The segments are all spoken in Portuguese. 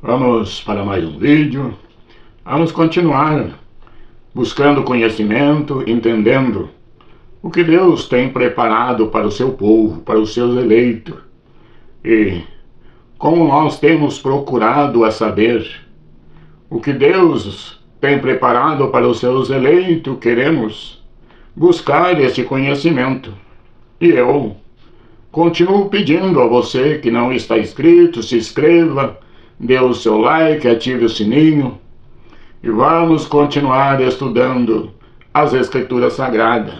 Vamos para mais um vídeo. Vamos continuar buscando conhecimento, entendendo o que Deus tem preparado para o seu povo, para os seus eleitos. E como nós temos procurado a saber o que Deus tem preparado para os seus eleitos, queremos buscar esse conhecimento. E eu continuo pedindo a você que não está inscrito, se inscreva, dê o seu like, ative o sininho e vamos continuar estudando as Escrituras Sagradas.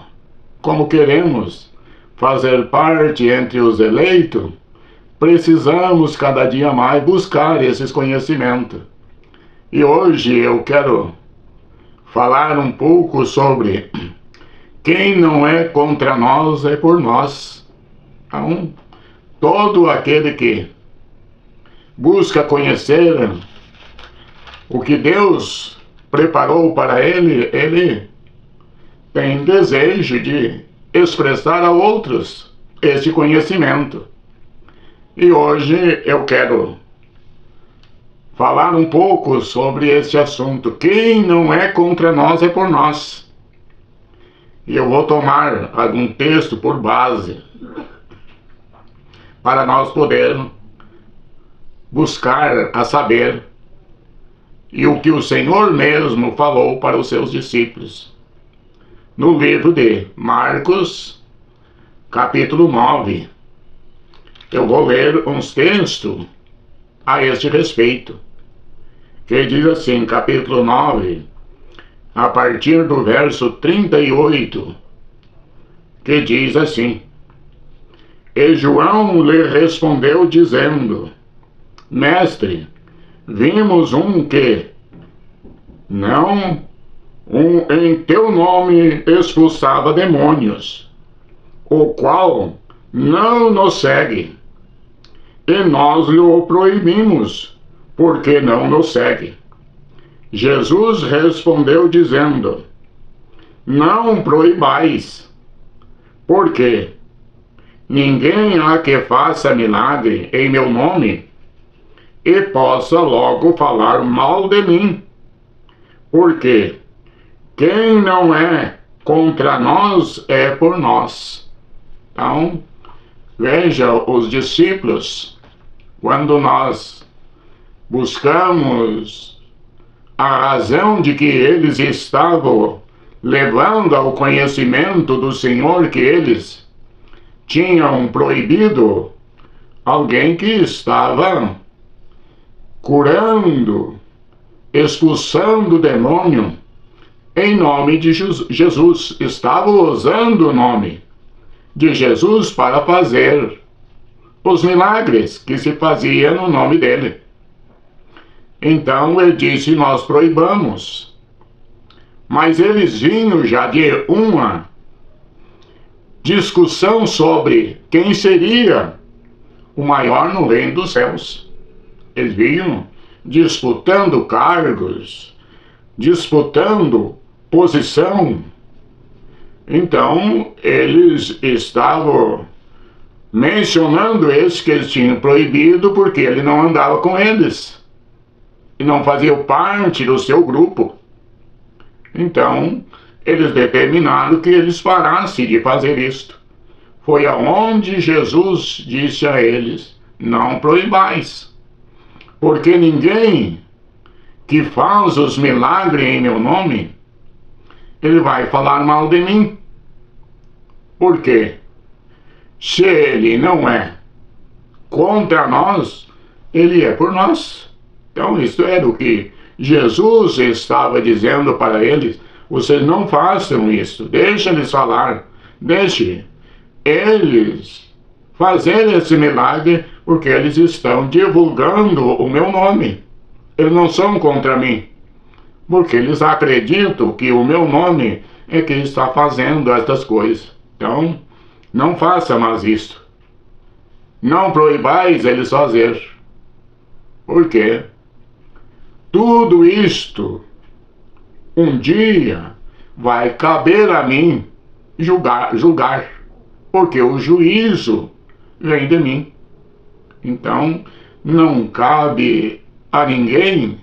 Como queremos fazer parte entre os eleitos, precisamos cada dia mais buscar esses conhecimentos. E hoje eu quero falar um pouco sobre quem não é contra nós é por nós. Então, todo aquele que busca conhecer o que Deus preparou para ele, ele tem desejo de expressar a outros esse conhecimento. E hoje eu quero falar um pouco sobre esse assunto. Quem não é contra nós é por nós. E eu vou tomar algum texto por base para nós podermos buscar a saber e o que o Senhor mesmo falou para os seus discípulos. No livro de Marcos, capítulo 9, eu vou ler uns textos a este respeito, que diz assim, capítulo 9, a partir do verso 38, que diz assim: E João lhe respondeu dizendo: Mestre, vimos em teu nome expulsava demônios, o qual não nos segue, e nós lhe o proibimos, porque não nos segue. Jesus respondeu dizendo: Não proibais, porque ninguém há que faça milagre em meu nome e possa logo falar mal de mim, porque quem não é contra nós é por nós. Então, veja, os discípulos, quando nós buscamos a razão de que eles estavam levando ao conhecimento do Senhor que eles tinham proibido alguém que estava curando, expulsando o demônio em nome de Jesus. Estava usando o nome de Jesus para fazer os milagres que se fazia no nome dele. Então ele disse: nós proibamos. Mas eles vinham já de uma discussão sobre quem seria o maior no reino dos céus. Eles vinham disputando cargos, disputando posição. Então eles estavam mencionando esse que eles tinham proibido porque ele não andava com eles e não fazia parte do seu grupo. Então eles determinaram que eles parassem de fazer isto. Foi aonde Jesus disse a eles: não proibais, porque ninguém que faz os milagres em meu nome, ele vai falar mal de mim. Por quê? Se ele não é contra nós, ele é por nós. Então isso era o que Jesus estava dizendo para eles: vocês não façam isso, deixa eles falar, deixe eles fazer esse milagre, porque eles estão divulgando o meu nome. Eles não são contra mim, porque eles acreditam que o meu nome é que está fazendo estas coisas. Então, não faça mais isto. Não proibais eles fazer. Por quê? Tudo isto, um dia, vai caber a mim julgar, porque o juízo vem de mim. Então, não cabe a ninguém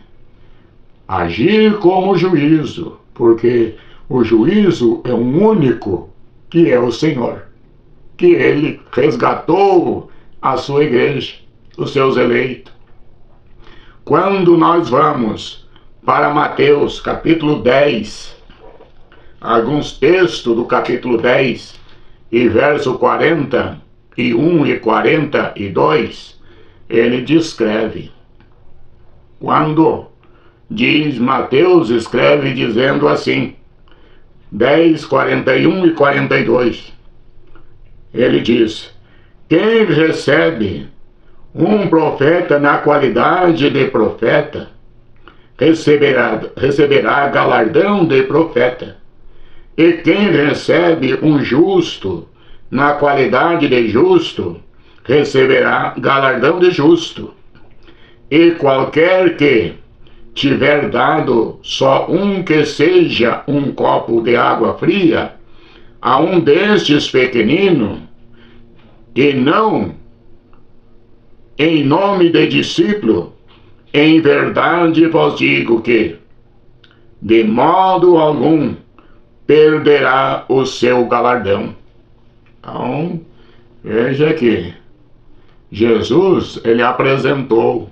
agir como juízo, porque o juízo é um único, que é o Senhor, que Ele resgatou a sua igreja, os seus eleitos. Quando nós vamos para Mateus capítulo 10, alguns textos do capítulo 10 e verso 41 e 42, ele descreve. Quando diz Mateus, escreve dizendo assim, 10, 41 e 42, ele diz: quem recebe um profeta na qualidade de profeta, receberá galardão de profeta. E quem recebe um justo na qualidade de justo, receberá galardão de justo. E qualquer que tiver dado só um que seja um copo de água fria a um destes pequeninos, e não em nome de discípulo, em verdade vos digo que, de modo algum, perderá o seu galardão. Então, veja que Jesus, ele apresentou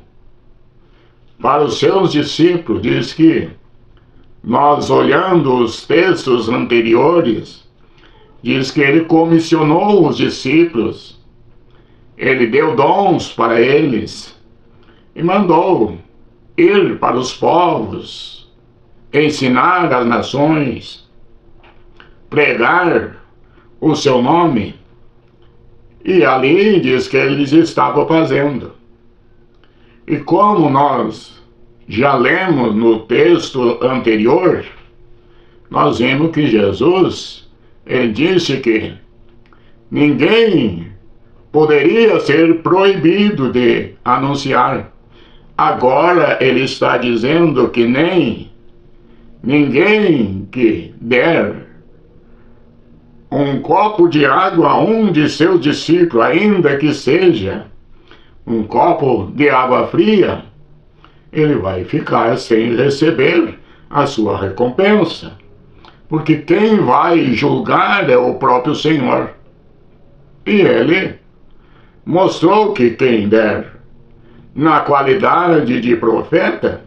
para os seus discípulos, diz que, nós olhando os textos anteriores, diz que ele comissionou os discípulos, ele deu dons para eles e mandou ir para os povos, ensinar as nações, pregar o seu nome. E ali diz que eles estavam fazendo. E como nós já lemos no texto anterior, nós vimos que Jesus, ele disse que ninguém poderia ser proibido de anunciar. Agora ele está dizendo que nem ninguém que der um copo de água a um de seus discípulos, ainda que seja um copo de água fria, ele vai ficar sem receber a sua recompensa. Porque quem vai julgar é o próprio Senhor. E ele mostrou que quem der na qualidade de profeta,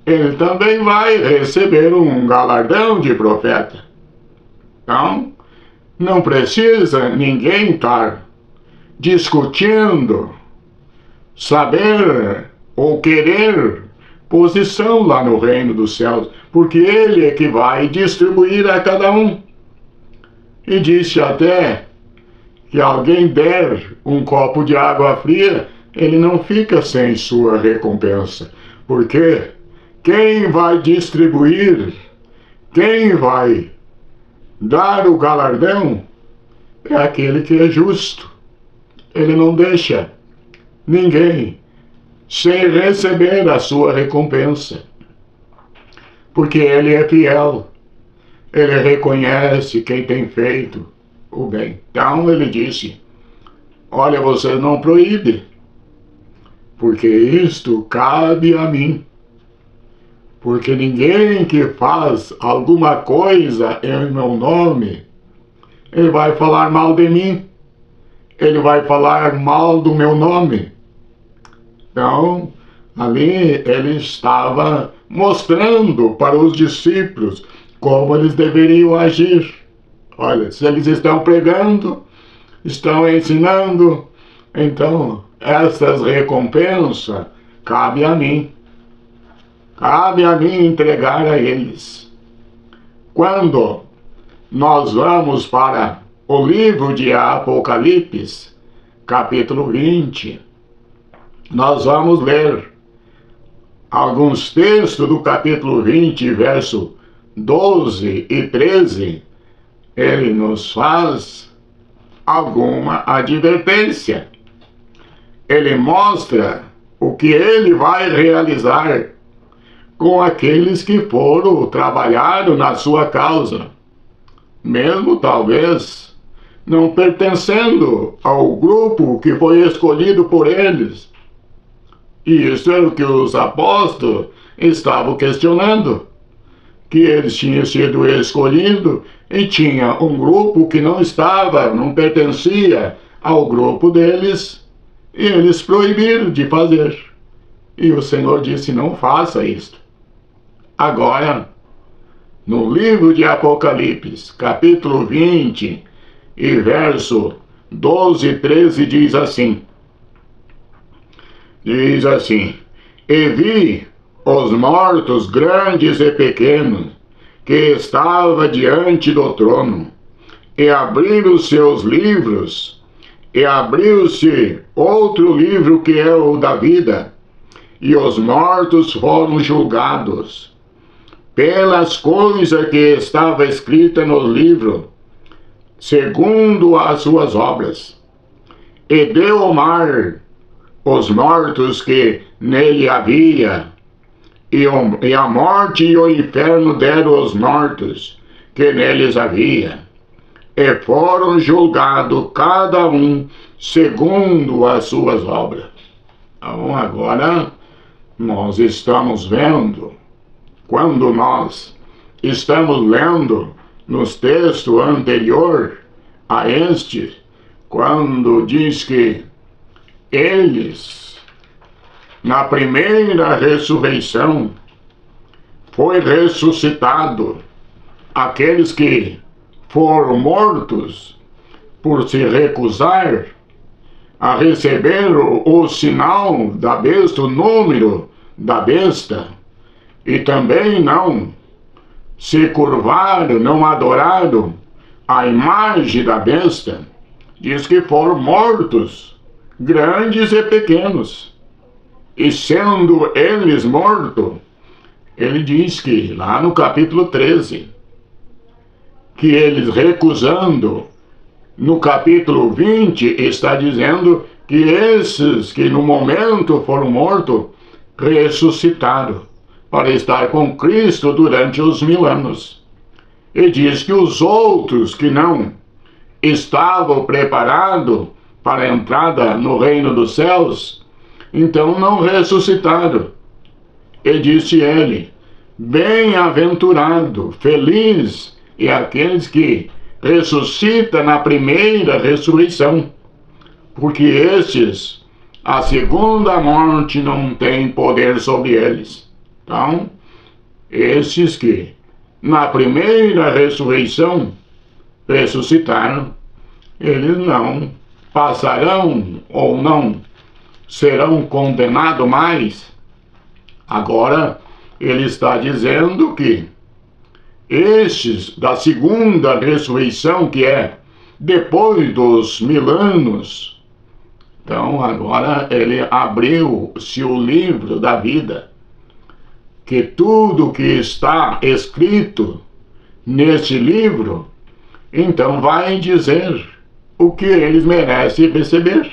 ele também vai receber um galardão de profeta. Então, não precisa ninguém estar discutindo, saber ou querer posição lá no reino dos céus, porque ele é que vai distribuir a cada um. E disse até que alguém der um copo de água fria, ele não fica sem sua recompensa, porque quem vai distribuir, quem vai dar o galardão, é aquele que é justo. Ele não deixa ninguém sem receber a sua recompensa, porque ele é fiel, ele reconhece quem tem feito o bem. Então ele disse: olha, você não proíbe, porque isto cabe a mim. Porque ninguém que faz alguma coisa em meu nome, ele vai falar mal de mim, ele vai falar mal do meu nome. Então, ali ele estava mostrando para os discípulos como eles deveriam agir. Olha, se eles estão pregando, estão ensinando, então essas recompensas cabe a mim. Cabe a mim entregar a eles. Quando nós vamos para o livro de Apocalipse, capítulo 20, nós vamos ler alguns textos do capítulo 20, verso 12 e 13. Ele nos faz alguma advertência. Ele mostra o que ele vai realizar com aqueles que foram trabalhar na sua causa, mesmo talvez não pertencendo ao grupo que foi escolhido por eles. E isso era o que os apóstolos estavam questionando, que eles tinham sido escolhidos e tinha um grupo que não pertencia ao grupo deles, e eles proibiram de fazer. E o Senhor disse: não faça isto. Agora, no livro de Apocalipse, capítulo 20, e verso 12 e 13, diz assim: e vi os mortos, grandes e pequenos, que estava diante do trono, e abriram os seus livros, e abriu-se outro livro que é o da vida, e os mortos foram julgados pelas coisas que estava escrita no livro, segundo as suas obras. E deu o mar os mortos que nele havia, e a morte e o inferno deram os mortos que neles havia, e foram julgados cada um segundo as suas obras. Então agora nós estamos vendo, quando nós estamos lendo nos textos anteriores a este, quando diz que eles, na primeira ressurreição, foi ressuscitado aqueles que foram mortos por se recusar a receber o sinal da besta, o número da besta, e também não se curvaram, não adoraram a imagem da besta. Diz que foram mortos, grandes e pequenos. E sendo eles mortos, ele diz que, lá no capítulo 13, que eles recusando, no capítulo 20, está dizendo que esses que no momento foram mortos, ressuscitaram para estar com Cristo durante os 1000 anos. E diz que os outros que não estavam preparados para a entrada no reino dos céus, então não ressuscitaram. E disse ele: bem-aventurado, feliz é aqueles que ressuscitam na primeira ressurreição, porque estes, a segunda morte não tem poder sobre eles. Então, estes que na primeira ressurreição ressuscitaram, eles não passarão ou não serão condenados mais. Agora, ele está dizendo que estes da segunda ressurreição, que é depois dos 1000 anos, então agora ele abriu-se o livro da vida, que tudo que está escrito nesse livro, então vai dizer o que eles merecem receber.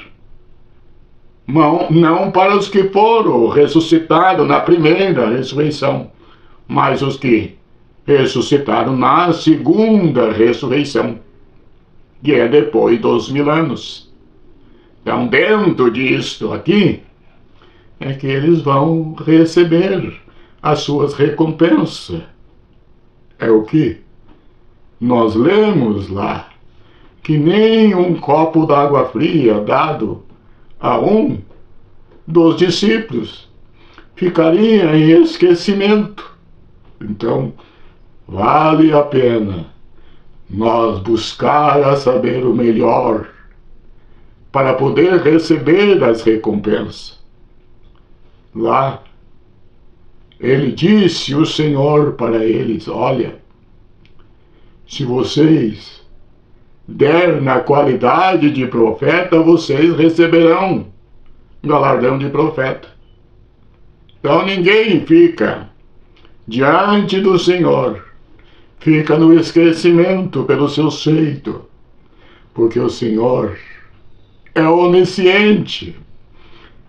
Não para os que foram ressuscitados na primeira ressurreição, mas os que ressuscitaram na segunda ressurreição, que é depois dos 1000 anos. Então, dentro disto aqui, é que eles vão receber as suas recompensas. É o que nós lemos lá, que nem um copo d'água fria dado a um dos discípulos ficaria em esquecimento. Então, vale a pena nós buscar a saber o melhor para poder receber as recompensas. Lá, ele disse, o Senhor, para eles: olha, se vocês der na qualidade de profeta, vocês receberão galardão de profeta. Então ninguém fica diante do Senhor, fica no esquecimento pelo seu feito, porque o Senhor é onisciente,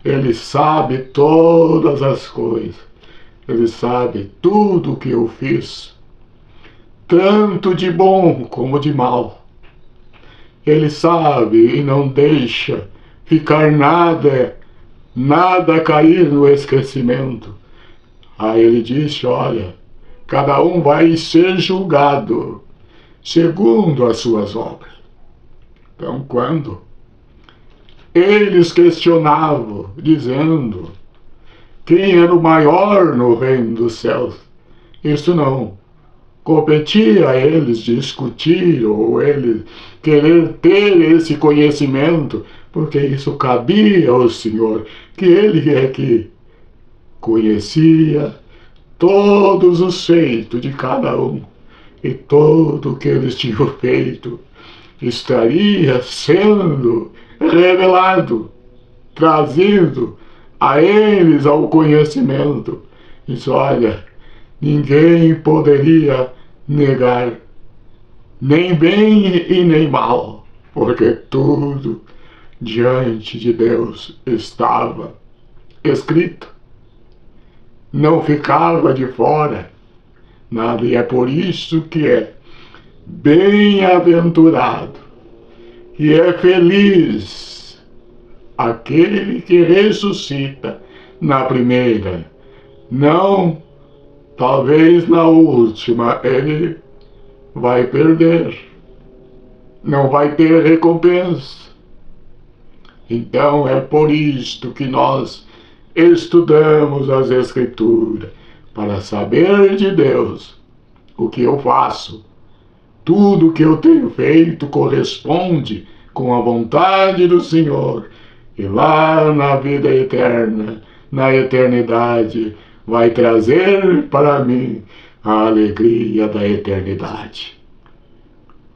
ele sabe todas as coisas, ele sabe tudo o que eu fiz, tanto de bom como de mal. Ele sabe e não deixa ficar nada nada cair no esquecimento. Aí ele disse, olha, cada um vai ser julgado segundo as suas obras. Então, quando eles questionavam, dizendo quem era o maior no reino dos céus, isso não competia a eles discutir ou eles querer ter esse conhecimento, porque isso cabia ao Senhor, que Ele é que conhecia todos os feitos de cada um, e tudo o que eles tinham feito estaria sendo revelado, trazido a eles ao conhecimento. Diz, olha, ninguém poderia negar, nem bem e nem mal, porque tudo diante de Deus estava escrito, não ficava de fora nada, e é por isso que é bem-aventurado e é feliz aquele que ressuscita na primeira, não talvez na última ele vai perder, não vai ter recompensa. Então é por isto que nós estudamos as Escrituras, para saber de Deus o que eu faço. Tudo que eu tenho feito corresponde com a vontade do Senhor. E lá na vida eterna, na eternidade, vai trazer para mim a alegria da eternidade.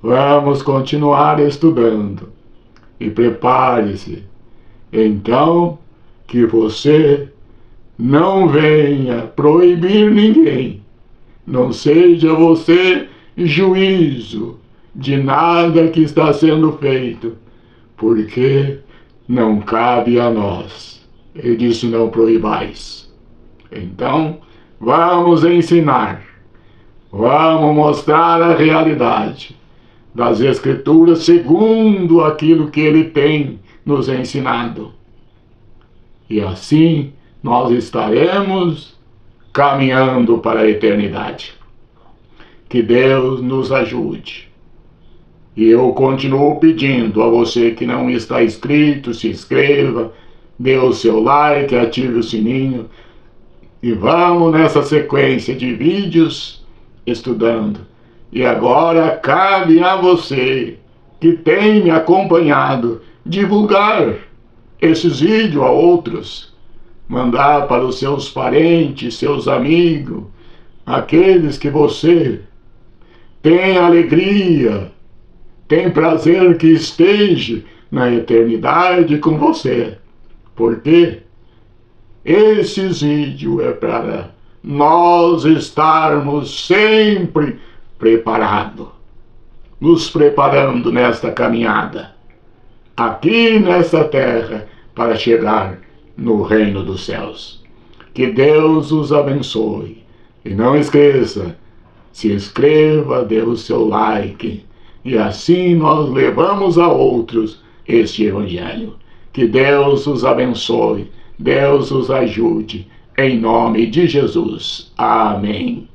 Vamos continuar estudando. E prepare-se, então, que você não venha proibir ninguém. Não seja você juízo de nada que está sendo feito, porque não cabe a nós. Ele disse, não proibais. Então, vamos ensinar, vamos mostrar a realidade das Escrituras segundo aquilo que ele tem nos ensinado. E assim nós estaremos caminhando para a eternidade. Que Deus nos ajude. E eu continuo pedindo a você que não está inscrito, se inscreva, dê o seu like, ative o sininho. E vamos nessa sequência de vídeos estudando. E agora cabe a você que tem me acompanhado divulgar esses vídeos a outros. Mandar para os seus parentes, seus amigos, aqueles que você tem alegria, tem prazer que esteja na eternidade com você. Porque esses vídeos é para nós estarmos sempre preparados, nos preparando nesta caminhada, aqui nesta terra, para chegar no reino dos céus. Que Deus os abençoe. E não esqueça, se inscreva, dê o seu like. E assim nós levamos a outros este evangelho. Que Deus os abençoe. Deus os ajude. Em nome de Jesus. Amém.